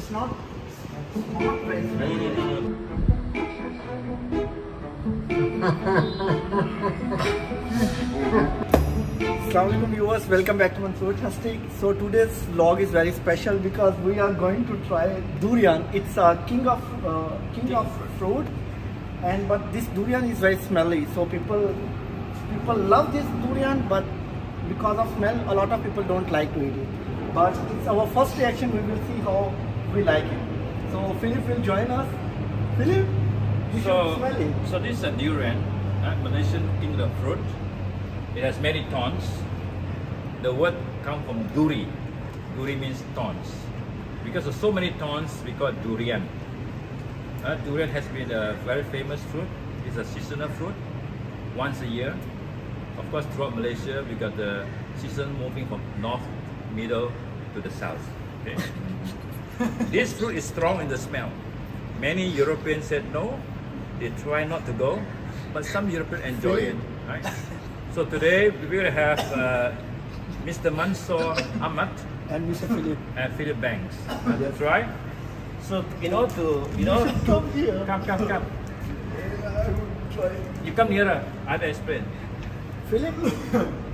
it's not very smelly. Assalamualaikum viewers, welcome back to Mansoortastic. So today's vlog is very special because we are going to try durian. It's a king of fruit, but this durian is very smelly. So people love this durian, but because of smell, a lot of people don't like to eat it. But it's our first reaction. We will see how we like it. So Philip will join us. Philip, you should smell it. So this is a durian, Malaysian king of fruit. It has many thorns. The word comes from duri. Duri means thorns. Because of so many thorns, we call it durian. Durian has been a very famous fruit. It's a seasonal fruit, once a year. Of course, throughout Malaysia, we got the season moving from north, middle to the south. Okay? This fruit is strong in the smell. Many Europeans said no. They try not to go, but some Europeans enjoy it. Right? So today we will have Mr. Mansoor Ahmad and Mr. Philip and Philip Banks. That's right. So come here. Come. You come nearer. I'll explain. Philip,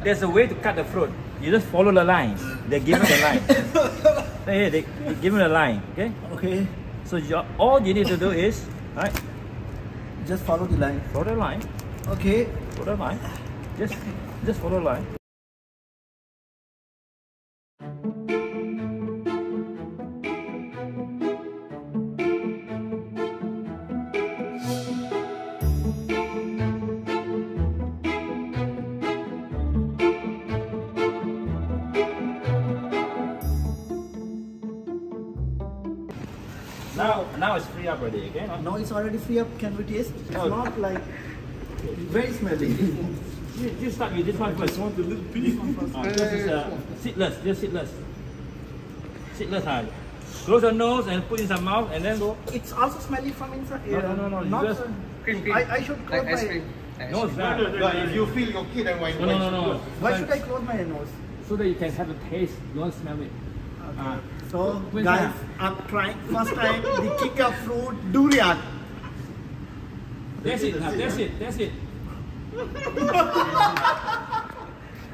there's a way to cut the fruit. You just follow the line. They give you the line. They give you the line. Okay. Okay. So all you need to do is just follow the line. Follow the line. Okay. Follow the line. Just follow the line. Now it's free up already, okay? Now it's already free up. Can we taste? It's not like very smelly. You start with this one first. Want a little piece? This is seedless. Just seedless. Seedless. Close your nose and put in some mouth, and then. So it's also smelly from inside. No. Not just cream. I should close like ice my cream. No, it's not. If you feel okay, then why? No. Why should I close my nose? So that you can have a taste. Don't smell it. Okay. So guys, I'm trying first time the king of fruit durian. That's it. That's it.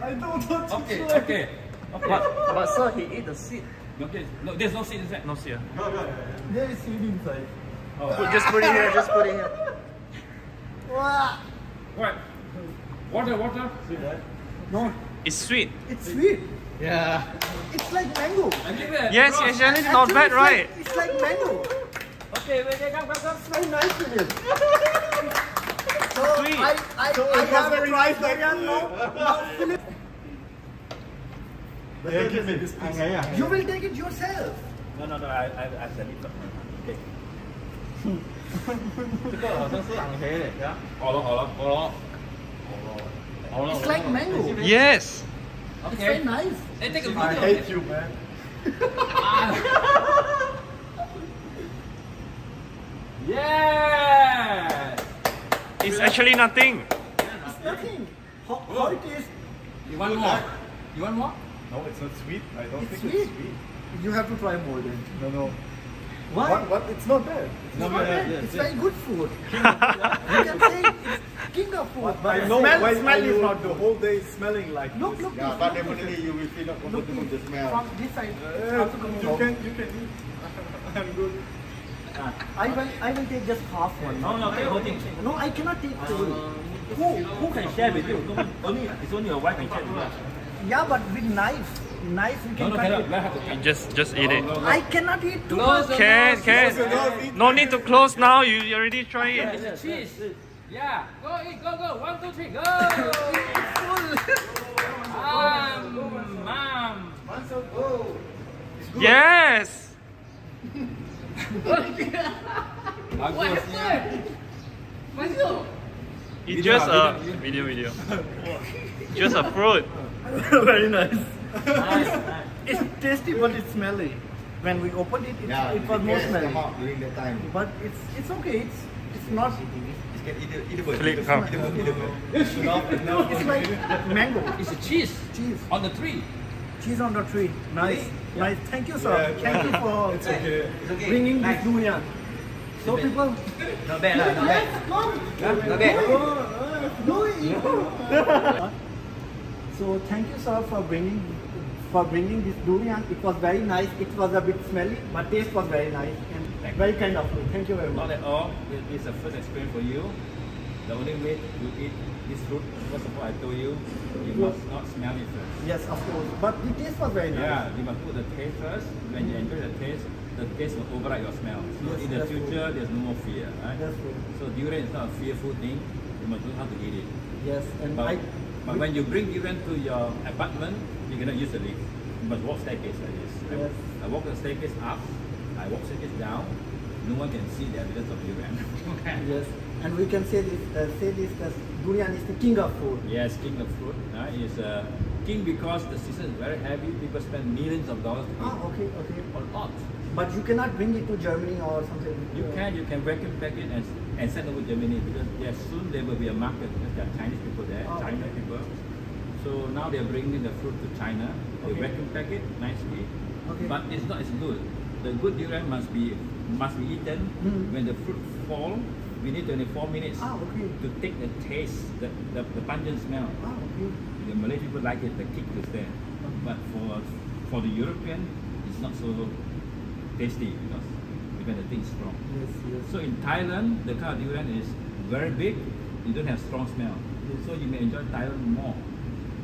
I don't want to Okay. But sir, he ate the seed. Okay. No, there's no seed inside. No seed. There is seed inside. Just put it here. Just put it here. Wow. What? Water. No, It's sweet. it's sweet. Yeah. It's like mango. Yes, actually, it's not bad, right? It's like mango. Okay, come. It's very nice with it. So Sweet. I have very nice durian now. Philip, you will take it yourself. No. I said it. Okay. 这个好像是昂黑的，好了。 It's like mango. Yes. It's very nice. Hey, take a video. I hate you, man. Yeah. It's actually nothing. It's nothing. How it is? You want more? No, it's not sweet. I don't It's think sweet. it's sweet. You have to try more then. No. Why? What? It's not bad. It's not bad. It's very good food. You can say it's king of food. But I know smell why is you not the whole day smelling like Look. Yeah, but definitely you will feel not comfortable with the smell. From this side. also coming out. You can eat. I'm good. I will take just half one. No, take the whole thing. No, I cannot take the whole. Who can share with you? It's only your wife can share with you. Yeah, but with knife you can cut it. Just eat it. I cannot eat too much. Can. No need to close now. You already tried it. It's a cheese. Yeah. Go eat. Go. 1, 2, 3. Go. Mom. Yes. It's just a video. Just a fruit. Very nice. It's tasty, but it's smelly. When we opened it, it was more smelly. During that time. But it's okay. It's not. Philip, come. It's like mango. It's a cheese. Cheese. On the tree. Cheese on the tree. Nice. Yeah. Nice. Thank you, sir. Yeah. Thank you for It's okay. bringing this durian. So people. Not bad, not bad. Not bad. So thank you, sir, for bringing this durian. It was very nice. It was a bit smelly, but taste was very nice and very kind of you. Thank you very Not much. at all. It's a first experience for you. The only way to eat this fruit, first of all, I told you, you must not smell it first. Yes, of course. But the taste was very nice. Yeah, you must put the taste first. When you enjoy the taste will override your smell. So Yes, in the that's future, true. there's no more fear, right? That's true. So durian is not a fearful thing. You must know how to eat it. Yes, and But when you bring durian to your apartment, you cannot use the lift. You must walk staircase like this. Yes. I walk the staircase up, I walk staircase down. No one can see the evidence of durian. yes, and we can say this that durian is the king of food. Yes, king of fruit. It's king because the season is very heavy. People spend millions of dollars to eat. Ah, okay, okay. A lot. But you cannot bring it to Germany or something. You can vacuum pack it and send over to Germany because soon there will be a market because there are Chinese people there, Oh, China okay. people. So now they're bringing the fruit to China. They Okay. vacuum pack it nicely. Okay. But it's not as good. The good durian must be eaten when the fruit fall within 24 minutes Ah, okay. to take the taste, the pungent smell. Ah, okay. The Malay people like it, the kick is there. But for the European, it's not so tasty because the thing is strong. Yes, yes. So in Thailand, the kind of durian is very big. You don't have strong smell, Yes. so you may enjoy Thailand more.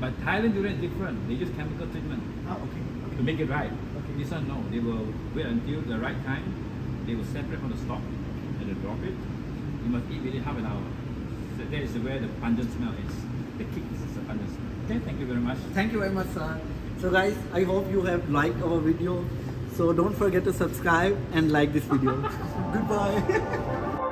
But Thailand durian is different. They use chemical treatment Ah, okay. to make it right. Okay. This one no. They will wait until the right time. They will separate from the stalk and they drop it. You must eat within half an hour. So that is where the pungent smell is. The kick is the pungent smell. Okay, thank you very much. Thank you very much, sir. So guys, I hope you have liked our video. So don't forget to subscribe and like this video. Goodbye.